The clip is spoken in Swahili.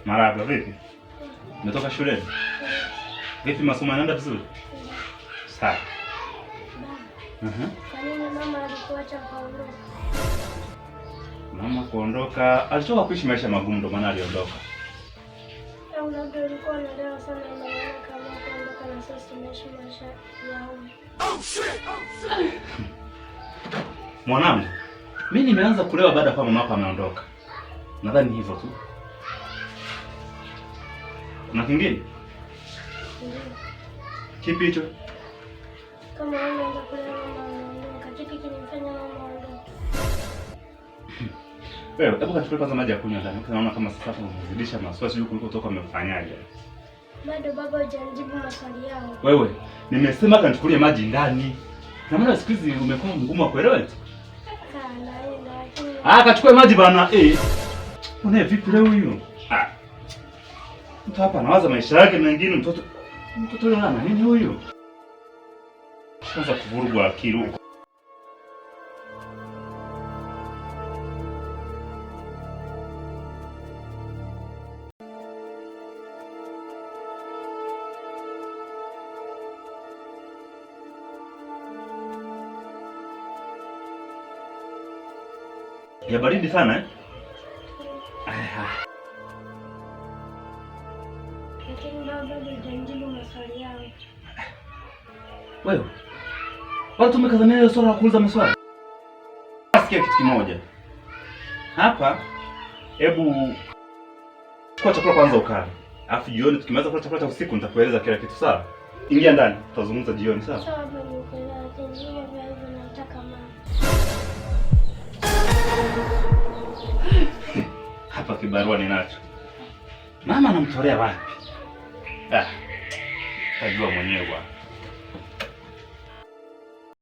Marahaba, vipi? Umetoka shuleni? Vipi masomo yanaenda vizuri? Sawa. Kwa nini mama alikuacha kaondoka? Mama kuondoka, alitoka kuishi maisha magumu ndo maana aliondoka. Au labda alikuwa anaelewa sana na maana kama kuondoka na sasa tunaishi maisha yao. Oh shit. Mwanangu, mimi nimeanza kulewa baada ya mama ameondoka. Nadhani hivyo tu. Kuna kingine? Ndio. Kipi hicho? Kama unaanza kulewa mama ameondoka, kipi kinamfanya mama aondoke? Wewe, hebu kachukue kwanza maji ya kunywa ndani. Naona kama sasa umezidisha maswali sio kuliko toka umefanyaje. Bado baba hujanijibu maswali yao. Wewe, nimesema kanichukulie maji ndani. Na maana siku hizi umekuwa mgumu wa kuelewa eti. Kachukue maji bana. Una vipi leo huyo? Mtu hapa anawaza maisha yake mengine mtoto leo ana nini huyo? Kwanza kuvurugwa akili huko. Ya baridi sana Lakini baba hujanijibu maswali yao. Wewe. Wala tumekazania hiyo swala la kuuliza maswali. Sikia kitu kimoja. Hapa hebu chukua chakula kwanza ukale. Alafu jioni tukimaliza kula chakula cha usiku nitakueleza kila kitu sawa? Ingia ndani, tutazungumza jioni sawa? Sawa baba, nikuelewa lakini hivyo nataka mama. Hapa kibarua ninacho. Mama anamtolea wapi? Tajua mwenyewe bwana.